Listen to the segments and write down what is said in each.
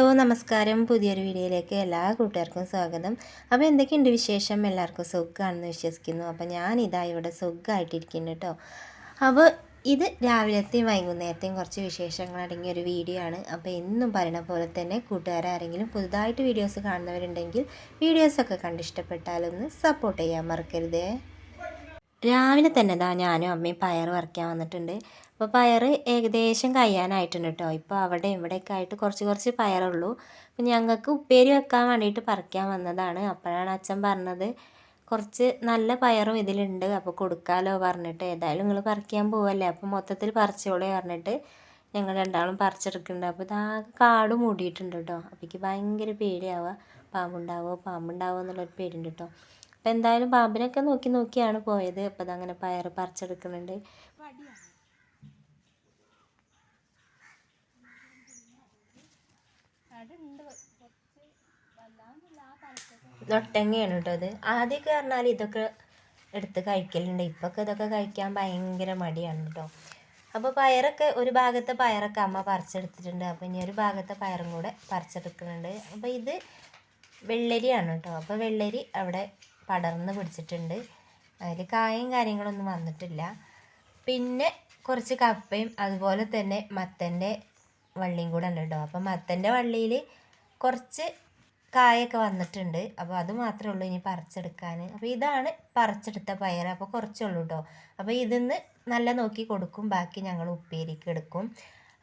Hello നമസ്കാരം. പുതിയൊരു വീഡിയോയിലേക്ക് എല്ലാ കൂട്ടുകാർക്കും സ്വാഗതം. അപ്പോൾ എന്തൊക്കെയുണ്ട് വിശേഷം? എല്ലാവർക്കും സുഖമാണെന്ന് വിശ്വസിക്കുന്നു. അപ്പോൾ ഞാനിതാ ഇവിടെ സുഖമായിട്ടിരിക്കുന്നു കേട്ടോ. അപ്പോൾ ഇത് രാവിലത്തെയും വൈകുന്നേരത്തെയും കുറച്ച് വിശേഷങ്ങൾ അടങ്ങിയ ഒരു വീഡിയോ ആണ്. അപ്പോൾ എന്നും പറയുന്ന പോലെ തന്നെ കൂട്ടുകാരാരെങ്കിലും പുതുതായിട്ട് വീഡിയോസ് കാണുന്നവരുണ്ടെങ്കിൽ വീഡിയോസൊക്കെ കണ്ടിഷ്ടപ്പെട്ടാലൊന്ന് സപ്പോർട്ട് ചെയ്യാൻ മറക്കരുതേ. രാവിലെ തന്നെ ഞാനും അമ്മയും പയർ പറിക്കാൻ വന്നിട്ടുണ്ട്. അപ്പോൾ പയർ ഏകദേശം കഴിയാനായിട്ടുണ്ട് കേട്ടോ. ഇപ്പോൾ അവിടെ ഇവിടെയൊക്കെ ആയിട്ട് കുറച്ച് പയറുള്ളൂ. അപ്പോൾ ഞങ്ങൾക്ക് ഉപ്പേരി വെക്കാൻ വേണ്ടിയിട്ട് പറിക്കാൻ വന്നതാണ്. അപ്പോഴാണ് അച്ഛൻ പറഞ്ഞത് കുറച്ച് നല്ല പയറും ഇതിലുണ്ട്, അപ്പോൾ കൊടുക്കാമല്ലോ പറഞ്ഞിട്ട്. ഏതായാലും നിങ്ങൾ പറിക്കാൻ പോവല്ലേ, അപ്പോൾ മൊത്തത്തിൽ പറിച്ചോളേ പറഞ്ഞിട്ട് ഞങ്ങൾ രണ്ടാളും പറിച്ചെടുക്കുന്നുണ്ട്. അപ്പോൾ ഇതാ കാട് മൂടിയിട്ടുണ്ട് കേട്ടോ. അപ്പോൾ എനിക്ക് ഭയങ്കര പേടിയാവുക, പാമ്പുണ്ടാവോ എന്നുള്ളൊരു പേടിയുണ്ട് കേട്ടോ. അപ്പോൾ എന്തായാലും പാമ്പിനൊക്കെ നോക്കിയാണ് പോയത്. അപ്പോൾ അതങ്ങനെ പയർ പറിച്ചെടുക്കുന്നുണ്ട്. നൊട്ടങ്ങയാണ് കേട്ടോ അത്. ആദ്യമൊക്കെ പറഞ്ഞാൽ ഇതൊക്കെ എടുത്ത് കഴിക്കലുണ്ട്. ഇപ്പൊക്കെ ഇതൊക്കെ കഴിക്കാൻ ഭയങ്കര മടിയാണ് കേട്ടോ. അപ്പോൾ പയറൊക്കെ ഒരു ഭാഗത്തെ പയറൊക്കെ അമ്മ പറിച്ചെടുത്തിട്ടുണ്ട്. അപ്പോൾ ഇനി ഒരു ഭാഗത്തെ പയറും കൂടെ പറിച്ചെടുക്കുന്നുണ്ട്. അപ്പോൾ ഇത് വെള്ളരിയാണ് കേട്ടോ. അപ്പോൾ വെള്ളരി അവിടെ പടർന്ന് പിടിച്ചിട്ടുണ്ട്. അതിൽ കായും കാര്യങ്ങളൊന്നും വന്നിട്ടില്ല. പിന്നെ കുറച്ച് കപ്പയും അതുപോലെ തന്നെ മത്തൻ്റെ വള്ളിയും കൂടെ ഉണ്ട് കേട്ടോ. അപ്പോൾ മത്തൻ്റെ വള്ളിയിൽ കുറച്ച് കായൊക്കെ വന്നിട്ടുണ്ട്. അപ്പോൾ അത് മാത്രമേ ഉള്ളൂ ഇനി പറിച്ചെടുക്കാൻ. അപ്പോൾ ഇതാണ് പറിച്ചെടുത്ത പയർ. അപ്പോൾ കുറച്ചുള്ളൂ കേട്ടോ. അപ്പോൾ ഇതിന്ന് നല്ല നോക്കി കൊടുക്കും, ബാക്കി ഞങ്ങൾ ഉപ്പേരിക്ക് എടുക്കും.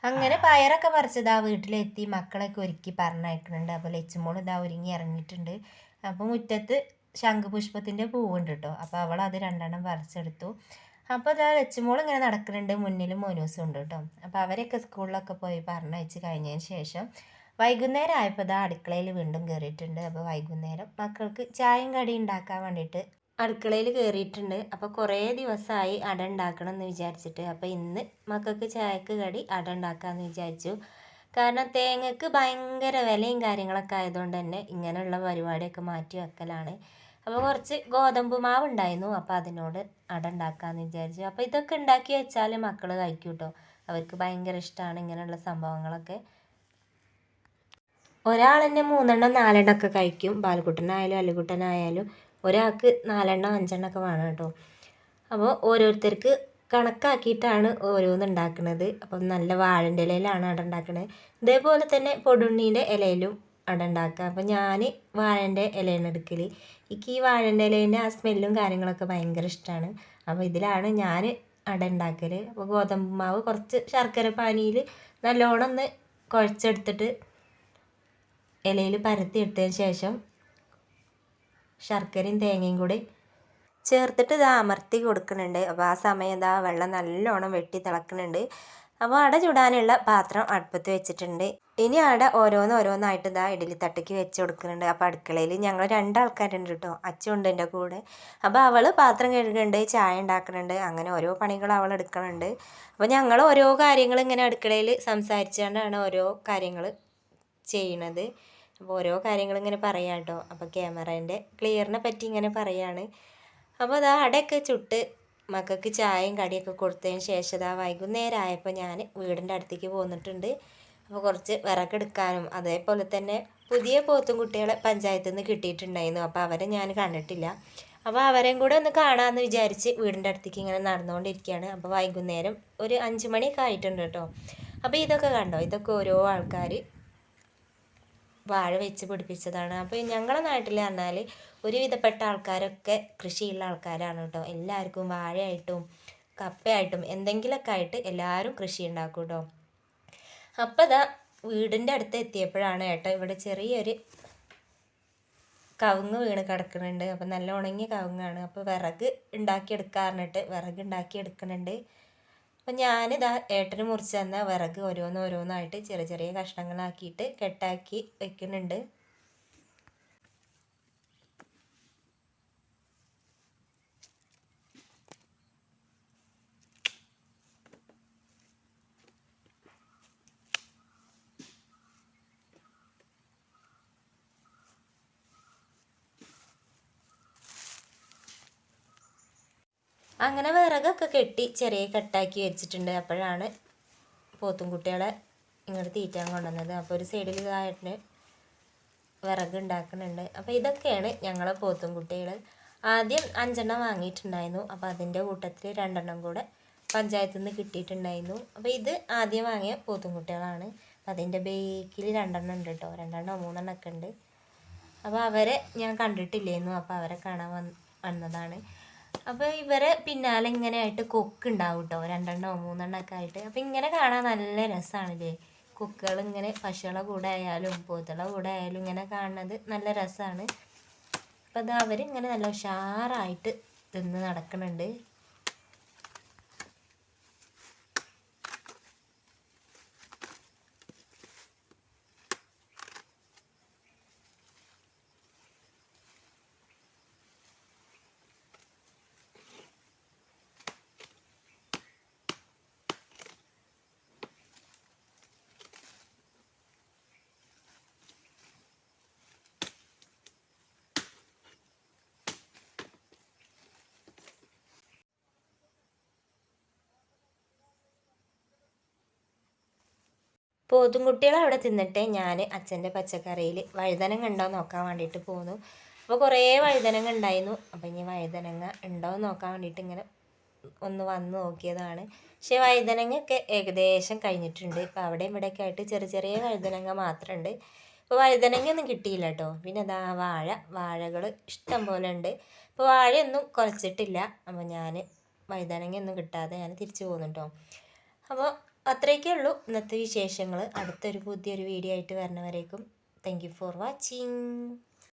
അങ്ങനെ പയറൊക്കെ പറിച്ചതാ വീട്ടിലെത്തി മക്കളൊക്കെ ഒരുക്കി പറഞ്ഞയക്കുന്നുണ്ട്. അപ്പോൾ ലച്ചുമോൾ ഇതാ ഒരുങ്ങി ഇറങ്ങിയിട്ടുണ്ട്. അപ്പോൾ മുറ്റത്ത് ശംഖുപുഷ്പത്തിൻ്റെ പൂവുണ്ട് കേട്ടോ. അപ്പോൾ അവൾ അത് 2 പറിച്ചെടുത്തു. അപ്പോൾ ഇതാ ലച്ചുമോൾ ഇങ്ങനെ നടക്കുന്നുണ്ട്, മുന്നിലും മോനൂസും ഉണ്ട് കേട്ടോ. അപ്പോൾ അവരൊക്കെ സ്കൂളിലൊക്കെ പോയി പറഞ്ഞയച്ച് കഴിഞ്ഞതിന് ശേഷം വൈകുന്നേരം ആയപ്പോൾ ഇതാ അടുക്കളയിൽ വീണ്ടും കയറിയിട്ടുണ്ട്. അപ്പോൾ വൈകുന്നേരം മക്കൾക്ക് ചായയും കടി ഉണ്ടാക്കാൻ വേണ്ടിയിട്ട് അടുക്കളയിൽ കയറിയിട്ടുണ്ട്. അപ്പോൾ കുറേ ദിവസമായി അട ഉണ്ടാക്കണം എന്ന് വിചാരിച്ചിട്ട്. അപ്പോൾ ഇന്ന് മക്കൾക്ക് ചായക്ക് കടി അട ഉണ്ടാക്കാമെന്ന് വിചാരിച്ചു. കാരണം തേങ്ങക്ക് ഭയങ്കര വിലയും കാര്യങ്ങളൊക്കെ ആയതുകൊണ്ട് തന്നെ ഇങ്ങനെയുള്ള പരിപാടിയൊക്കെ മാറ്റി വെക്കലാണ്. അപ്പോൾ കുറച്ച് ഗോതമ്പ് മാവ് ഉണ്ടായിരുന്നു. അപ്പോൾ അതിനോട് അട ഉണ്ടാക്കാമെന്ന് വിചാരിച്ചു. അപ്പോൾ ഇതൊക്കെ ഉണ്ടാക്കി വെച്ചാൽ മക്കൾ കഴിക്കും കേട്ടോ. അവർക്ക് ഭയങ്കര ഇഷ്ടമാണ് ഇങ്ങനെയുള്ള സംഭവങ്ങളൊക്കെ. ഒരാൾ തന്നെ 3 4 ഒക്കെ കഴിക്കും. ബാലക്കുട്ടനായാലും അല്ലുകുട്ടനായാലും ഒരാൾക്ക് 4 5 ഒക്കെ വേണം കേട്ടോ. അപ്പോൾ ഓരോരുത്തർക്ക് കണക്കാക്കിയിട്ടാണ് ഓരോന്ന് ഉണ്ടാക്കുന്നത്. അപ്പം നല്ല വാഴൻ്റെ ഇലയിലാണ് അട ഉണ്ടാക്കുന്നത്. ഇതേപോലെ തന്നെ പൊടുണ്ണീൻ്റെ ഇലയിലും അട ഉണ്ടാക്കുക. അപ്പം ഞാൻ വാഴൻ്റെ ഇലയാണ് എടുക്കൽ. എനിക്ക് ഈ വാഴൻ്റെ ഇലേൻ്റെ ആ സ്മെല്ലും കാര്യങ്ങളൊക്കെ ഭയങ്കര ഇഷ്ടമാണ്. അപ്പോൾ ഇതിലാണ് ഞാൻ അട ഉണ്ടാക്കൽ. അപ്പോൾ ഗോതമ്പ് മാവ് കുറച്ച് ശർക്കര പാനിയിൽ നല്ലോണം ഒന്ന് കുഴച്ചെടുത്തിട്ട് ഇലയിൽ പരത്തി എടുത്തതിന് ശേഷം ശർക്കരയും തേങ്ങയും കൂടി ചേർത്തിട്ട് ഇതാ അമർത്തി കൊടുക്കുന്നുണ്ട്. അപ്പോൾ ആ സമയം ഇതാ വെള്ളം നല്ലോണം വെട്ടി തിളക്കുന്നുണ്ട്. അപ്പോൾ അട ചുടാനുള്ള പാത്രം അടുപ്പത്ത് വെച്ചിട്ടുണ്ട്. ഇനി അട ഓരോന്നായിട്ട് ഇതാ ഇഡലി തട്ടയ്ക്ക് വെച്ച് കൊടുക്കുന്നുണ്ട്. അപ്പോൾ അടുക്കളയിൽ ഞങ്ങൾ 2 ആൾക്കാരുണ്ട് കേട്ടോ. അച്ഛനുണ്ട് എൻ്റെ കൂടെ. അപ്പോൾ അവൾ പാത്രം കഴുകുന്നുണ്ട്, ചായ ഉണ്ടാക്കുന്നുണ്ട്, അങ്ങനെ ഓരോ പണികൾ അവൾ എടുക്കുന്നുണ്ട്. അപ്പോൾ ഞങ്ങൾ ഓരോ കാര്യങ്ങൾ ഇങ്ങനെ അടുക്കളയിൽ സംസാരിച്ചുകൊണ്ടാണ് ഓരോ കാര്യങ്ങൾ ചെയ്യണത്. അപ്പോൾ ഓരോ കാര്യങ്ങൾ ഇങ്ങനെ പറയാം കേട്ടോ. അപ്പോൾ ക്യാമറേൻ്റെ ക്ലിയറിനെ പറ്റി ഇങ്ങനെ പറയാണ്. അപ്പോൾ അതാ അടയൊക്കെ ചുട്ട് മക്കൾക്ക് ചായയും കടിയൊക്കെ കൊടുത്തതിന് ശേഷം ഇതാ വൈകുന്നേരം ആയപ്പോൾ ഞാൻ വീടിൻ്റെ അടുത്തേക്ക് പോന്നിട്ടുണ്ട്. അപ്പോൾ കുറച്ച് വിറകെടുക്കാനും അതേപോലെ തന്നെ പുതിയ പോത്തും കുട്ടികളെ പഞ്ചായത്തിൽ നിന്ന് കിട്ടിയിട്ടുണ്ടായിരുന്നു. അപ്പോൾ അവരെ ഞാൻ കണ്ടിട്ടില്ല. അപ്പോൾ അവരെയും കൂടെ ഒന്ന് കാണാമെന്ന് വിചാരിച്ച് വീടിൻ്റെ അടുത്തേക്ക് ഇങ്ങനെ നടന്നുകൊണ്ടിരിക്കുകയാണ്. അപ്പോൾ വൈകുന്നേരം ഒരു 5 മണിയൊക്കെ ആയിട്ടുണ്ട് കേട്ടോ. അപ്പോൾ ഇതൊക്കെ കണ്ടോ, ഇതൊക്കെ ഓരോ ആൾക്കാർ വാഴ വെച്ച് പിടിപ്പിച്ചതാണ്. അപ്പോൾ ഞങ്ങളുടെ നാട്ടിൽ പറഞ്ഞാൽ ഒരുവിധപ്പെട്ട ആൾക്കാരൊക്കെ കൃഷിയുള്ള ആൾക്കാരാണ് കേട്ടോ. എല്ലാവർക്കും വാഴയായിട്ടും കപ്പയായിട്ടും എന്തെങ്കിലുമൊക്കെ ആയിട്ട് എല്ലാവരും കൃഷി ഉണ്ടാക്കും കേട്ടോ. അപ്പോൾ ഇതാ വീടിൻ്റെ അടുത്ത് എത്തിയപ്പോഴാണ് ഏട്ടാ ഇവിടെ ചെറിയൊരു കവുങ്ങ് വീണ് കിടക്കുന്നുണ്ട്. അപ്പോൾ നല്ല ഉണങ്ങിയ കവുങ്ങാണ്. അപ്പോൾ വിറക് ഉണ്ടാക്കിയെടുക്കാറിഞ്ഞിട്ട് വിറക് ഉണ്ടാക്കിയെടുക്കുന്നുണ്ട്. അപ്പം ഞാനിതാ ഏട്ടന് മുറിച്ച് തന്ന വിറക് ഓരോന്നായിട്ട് ചെറിയ കഷ്ണങ്ങളാക്കിയിട്ട് കെട്ടാക്കി വെക്കുന്നുണ്ട്. അങ്ങനെ വിറകൊക്കെ കെട്ടി ചെറിയ കെട്ടാക്കി വെച്ചിട്ടുണ്ട്. അപ്പോഴാണ് പോത്തും കുട്ടികളെ ഇങ്ങോട്ട് തീറ്റാൻ കൊണ്ടുവന്നത്. അപ്പോൾ ഒരു സൈഡിൽ ഇതായിട്ട് വിറക് ഉണ്ടാക്കുന്നുണ്ട്. അപ്പോൾ ഇതൊക്കെയാണ് ഞങ്ങളെ പോത്തും കുട്ടികൾ. ആദ്യം 5 വാങ്ങിയിട്ടുണ്ടായിരുന്നു. അപ്പോൾ അതിൻ്റെ കൂട്ടത്തിൽ 2 കൂടെ പഞ്ചായത്തിൽ നിന്ന് കിട്ടിയിട്ടുണ്ടായിരുന്നു. അപ്പോൾ ഇത് ആദ്യം വാങ്ങിയ പോത്തും കുട്ടികളാണ്. അപ്പോൾ അതിൻ്റെ ബേക്കിൽ 2 ഉണ്ട് കേട്ടോ, 2 3 ഒക്കെ ഉണ്ട്. അപ്പോൾ അവരെ ഞാൻ കണ്ടിട്ടില്ലായിരുന്നു. അപ്പോൾ അവരെ കാണാൻ വന്നതാണ്. അപ്പോൾ ഇവരെ പിന്നാലെ ഇങ്ങനെ ആയിട്ട് കൊക്ക് ഉണ്ടാവും കേട്ടോ, 2 3 ഒക്കെ ആയിട്ട്. അപ്പോൾ ഇങ്ങനെ കാണാൻ നല്ല രസമാണില്ലേ. കൊക്കുകൾ ഇങ്ങനെ പശുക്കളെ കൂടെ ആയാലും പോത്തുകളെ കൂടെ ആയാലും ഇങ്ങനെ കാണുന്നത് നല്ല രസമാണ്. അപ്പോൾ അത് അവരിങ്ങനെ നല്ല ഉഷാറായിട്ട് തിന്ന് നടക്കുന്നുണ്ട്. പോത്തും കുട്ടികൾ അവിടെ തിന്നിട്ട് ഞാൻ അച്ഛൻ്റെ പച്ചക്കറിയിൽ വഴുതനങ്ങ ഉണ്ടോ നോക്കാൻ വേണ്ടിയിട്ട് പോന്നു. അപ്പോൾ കുറേ വഴുതനങ്ങ ഉണ്ടായിരുന്നു. അപ്പോൾ ഇനി വഴുതനങ്ങ ഉണ്ടോ എന്ന് നോക്കാൻ വേണ്ടിയിട്ട് ഇങ്ങനെ ഒന്ന് വന്ന് നോക്കിയതാണ്. പക്ഷേ വഴുതനങ്ങയൊക്കെ ഏകദേശം കഴിഞ്ഞിട്ടുണ്ട്. ഇപ്പോൾ അവിടെയും ഇവിടെയൊക്കെ ആയിട്ട് ചെറിയ ചെറിയ വഴുതനങ്ങ മാത്രമുണ്ട്. ഇപ്പോൾ വഴുതനങ്ങയൊന്നും കിട്ടിയില്ല കേട്ടോ. പിന്നെ അതാ വാഴകൾ ഇഷ്ടം പോലെ ഉണ്ട്. ഇപ്പോൾ വാഴയൊന്നും കുലച്ചിട്ടില്ല. അപ്പോൾ ഞാൻ വഴുതനങ്ങയൊന്നും കിട്ടാതെ ഞാൻ തിരിച്ചു പോകുന്നു കേട്ടോ. അപ്പോൾ അത്രയൊക്കെ ഉള്ളൂ ഇന്നത്തെ വിശേഷങ്ങൾ. അടുത്തൊരു പുതിയൊരു വീഡിയോ ആയിട്ട് വരുന്നവരേക്കും താങ്ക് യു ഫോർ വാച്ചിങ്.